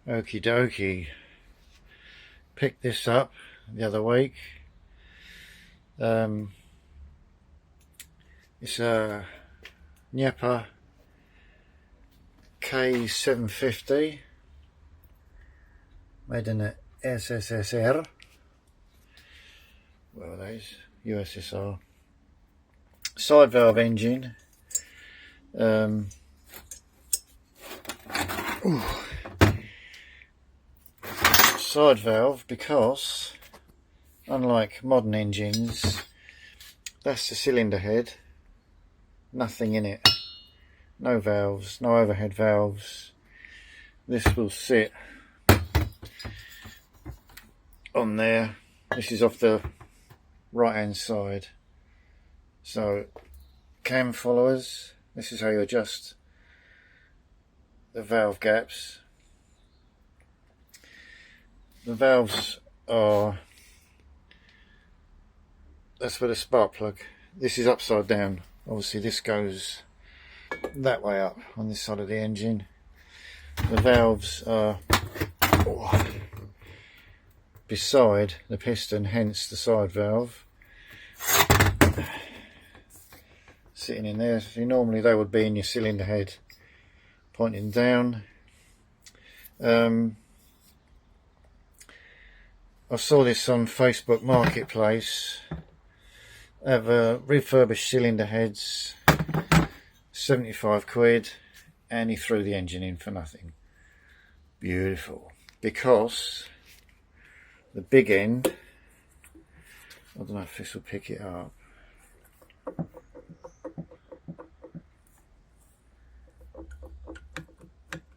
Okie dokie. Picked this up the other week. It's a Dnepr K750 made in the SSSR. Well, that is USSR. Side valve engine. Side valve because, unlike modern engines, that's the cylinder head, nothing in it, no valves, no overhead valves. This will sit on there. This is off the right hand side, so cam followers, this is how you adjust the valve gaps. The valves are, that's for the spark plug. This is upside down. Obviously this goes that way up on this side of the engine. The valves are beside the piston, hence the side valve. Sitting in there. So normally they would be in your cylinder head, pointing down. I saw this on Facebook Marketplace. Have refurbished cylinder heads, 75 quid, and he threw the engine in for nothing. Beautiful. Because the big end, I don't know if this will pick it up.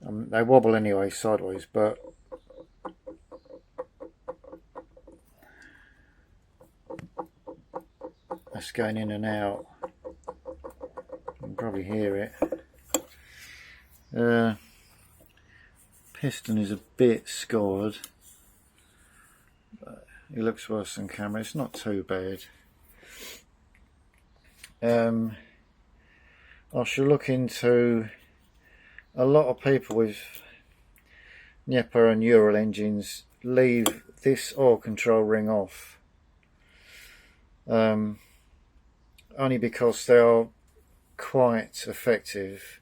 They wobble anyway sideways, but that's going in and out. You can probably hear it. Piston is a bit scored, but it looks worse than camera. It's not too bad. I shall look into, a lot of people with Dnepr and Ural engines leave this oil control ring off. Only because they are quite effective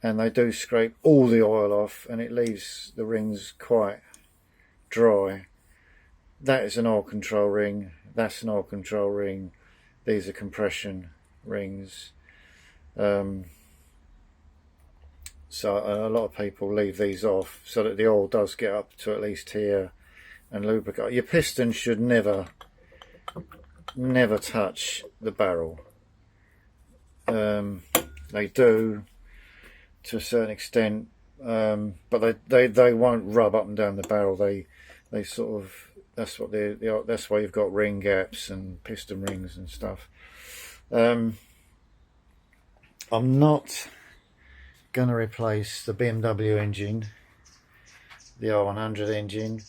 and they do scrape all the oil off and it leaves the rings quite dry. That is an oil control ring, that's an oil control ring, these are compression rings. So a lot of people leave these off so that the oil does get up to at least here and lubricate. Your piston should never touch the barrel. They do to a certain extent, but they won't rub up and down the barrel. They sort of, that's what that's why you've got ring gaps and piston rings and stuff. I'm not going to replace the BMW engine, the R100 engine.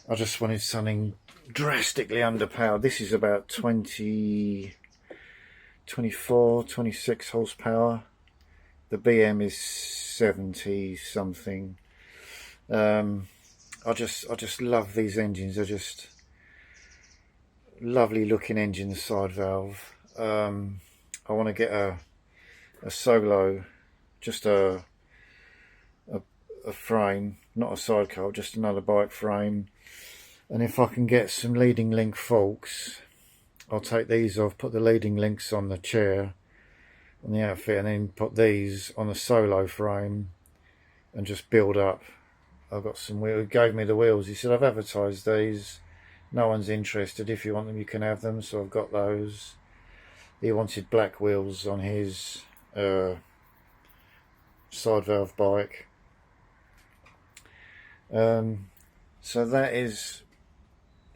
I just wanted something drastically underpowered. This is about 24, 26 horsepower. The BM is 70 something. I just love these engines. They're just lovely looking engines, side valve. I want to get a solo, just a frame, not a sidecar, just another bike frame. And if I can get some leading link forks, I'll take these off, put the leading links on the chair, on the outfit, and then put these on the solo frame and just build up. I've got some wheels. He gave me the wheels. He said, I've advertised these. No one's interested. If you want them, you can have them. So I've got those. He wanted black wheels on his side valve bike. So that is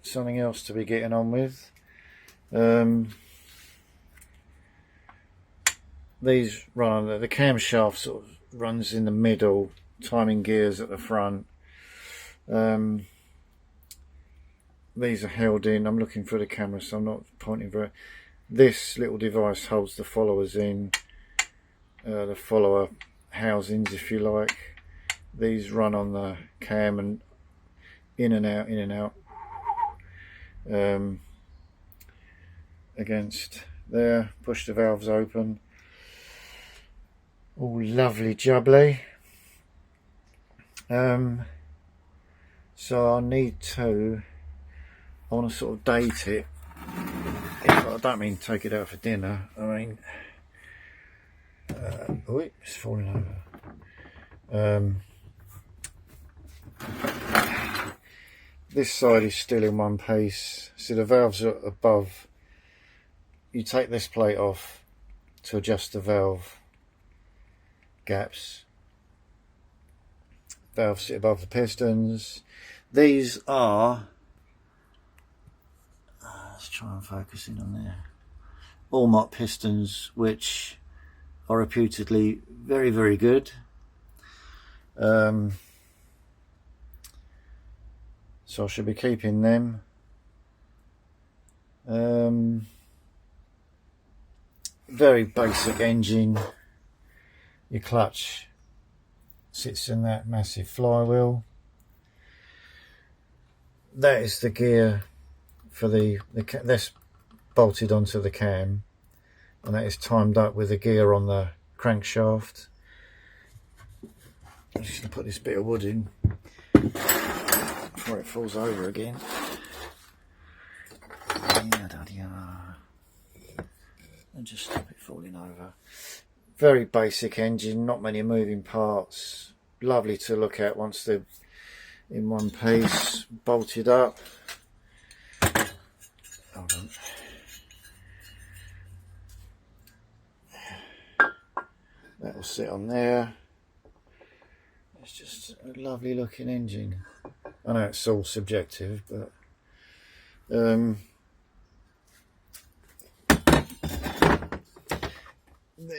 something else to be getting on with. These run, the camshaft sort of runs in the middle, timing gears at the front. These are held in. I'm looking for the camera, so I'm not pointing very. This little device holds the followers in. The follower housings, if you like. These run on the cam and in and out, in and out, against there. Push the valves open. All lovely jubbly. So I want to sort of date it. I don't mean take it out for dinner. I mean, oh, it's falling over. This side is still in one piece. See, the valves are above. You take this plate off to adjust the valve gaps. Valves sit above the pistons. These are, let's try and focus in on there, Allmont pistons, which are reputedly very, very good. So I should be keeping them. Very basic engine. Your clutch sits in that massive flywheel. That is the gear for that's bolted onto the cam, and that is timed up with the gear on the crankshaft. I'm just going to put this bit of wood in before it falls over again. And just stop it falling over. Very basic engine, not many moving parts. Lovely to look at once they're in one piece, bolted up. Hold on. That will sit on there. It's just a lovely looking engine. I know it's all subjective, but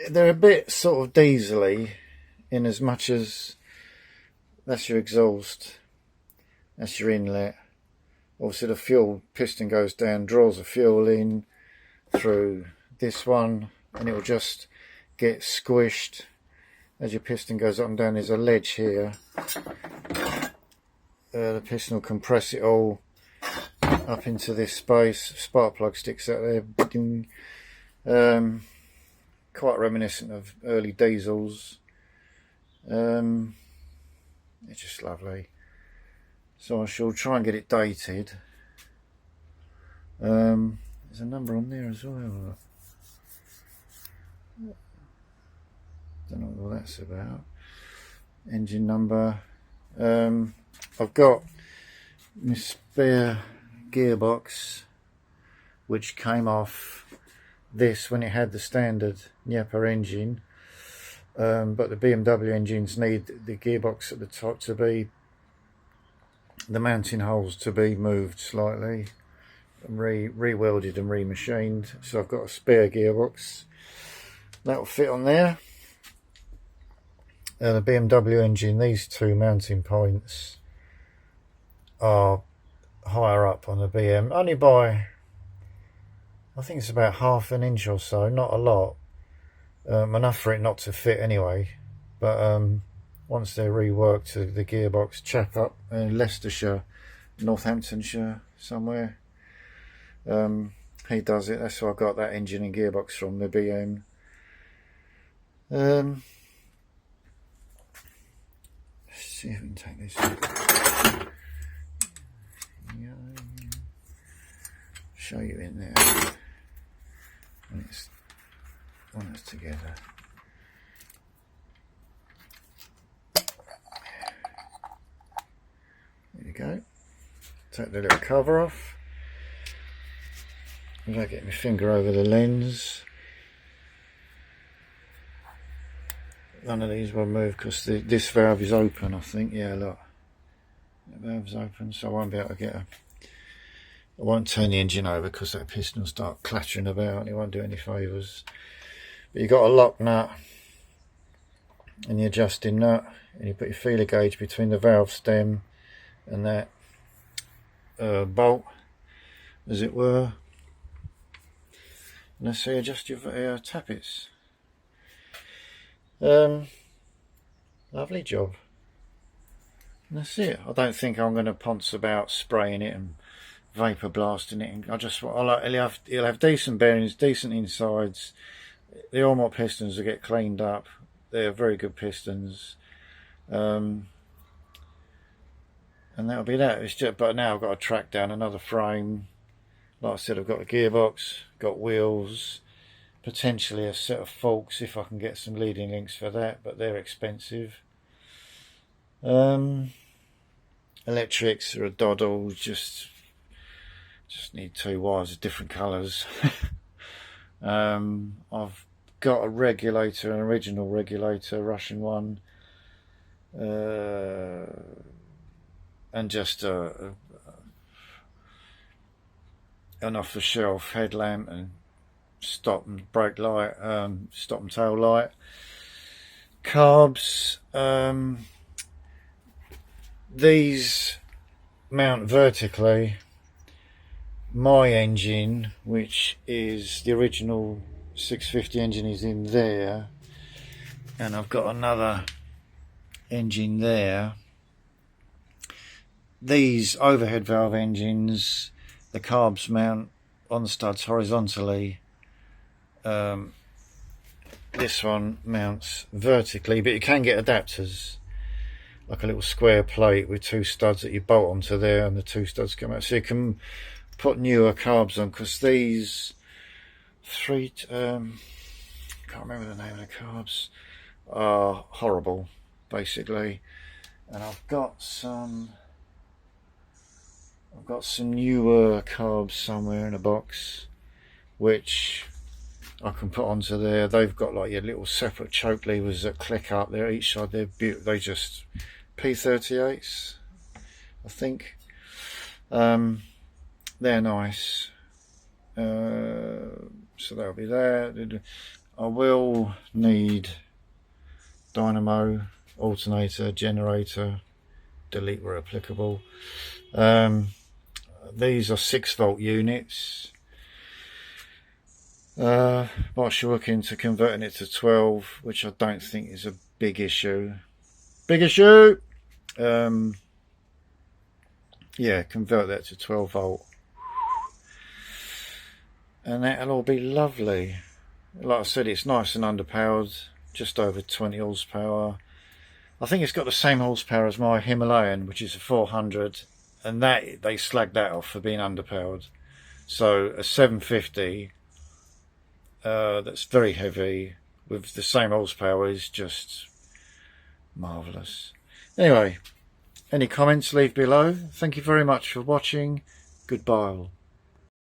they're a bit sort of diesely, in as much as that's your exhaust, that's your inlet. Obviously the fuel piston goes down, draws the fuel in through this one, and it will just get squished as your piston goes up and down. There's a ledge here. The piston will compress it all up into this space. Spark plug sticks out there. Quite reminiscent of early diesels. It's just lovely. So I shall try and get it dated. There's a number on there as well. Don't know what that's about. Engine number. I've got my spare gearbox, which came off this when it had the standard Dnepr engine, but the BMW engines need the gearbox at the top to be, the mounting holes to be moved slightly, and re-welded and re-machined. So I've got a spare gearbox that will fit on there. The BMW engine, these two mounting points are higher up on the BM, only by, I think it's about half an inch or so, not a lot, enough for it not to fit anyway. But once they're reworked to the gearbox, chap up in Leicestershire, Northamptonshire somewhere, he does it. That's why I got that engine and gearbox from, the BM. Let's see if we can take this. Show you in there when it's together. There you go. Take the little cover off without getting my finger over the lens. None of these will move because this valve is open, I think. Yeah, look, the valve's open, so I won't be able to get I won't turn the engine over because that piston will start clattering about and it won't do any favours. But you've got a lock nut and the adjusting nut, and you put your feeler gauge between the valve stem and that bolt, as it were. And let's say adjust your tappets. Lovely job. And that's it. I don't think I'm going to ponce about spraying it and vapor blasting it. And it'll have decent bearings, decent insides. The oil mop pistons will get cleaned up. They're very good pistons. And that'll be that. It's just, but now I've got to track down another frame. Like I said, I've got a gearbox, got wheels, potentially a set of forks if I can get some leading links for that, but they're expensive. Electrics are a doddle, just need 2 wires of different colours. I've got a regulator, an original regulator, Russian one, and just an off-the-shelf headlamp and stop and brake light, stop and tail light. Carbs, these mount vertically. My engine, which is the original 650 engine, is in there, and I've got another engine there. These overhead valve engines, the carbs mount on the studs horizontally. This one mounts vertically, but you can get adapters, like a little square plate with 2 studs that you bolt onto there, and the 2 studs come out, so you can put newer carbs on, because these can't remember the name of the carbs, are horrible basically. And I've got some newer carbs somewhere in a box which I can put onto there. They've got like your little separate choke levers that click up there each side. They're beautiful. They just P38s, I think. They're nice. So that'll be there. I will need dynamo, alternator, generator, delete where applicable. These are 6-volt units. Whilst you're looking to converting it to 12, which I don't think is a big issue. Yeah, convert that to 12 volt. And that'll all be lovely. Like I said, it's nice and underpowered, just over 20 horsepower. I think it's got the same horsepower as my Himalayan, which is a 400, and that they slagged that off for being underpowered. So a 750 that's very heavy with the same horsepower is just marvellous. Anyway, any comments leave below. Thank you very much for watching. Goodbye all.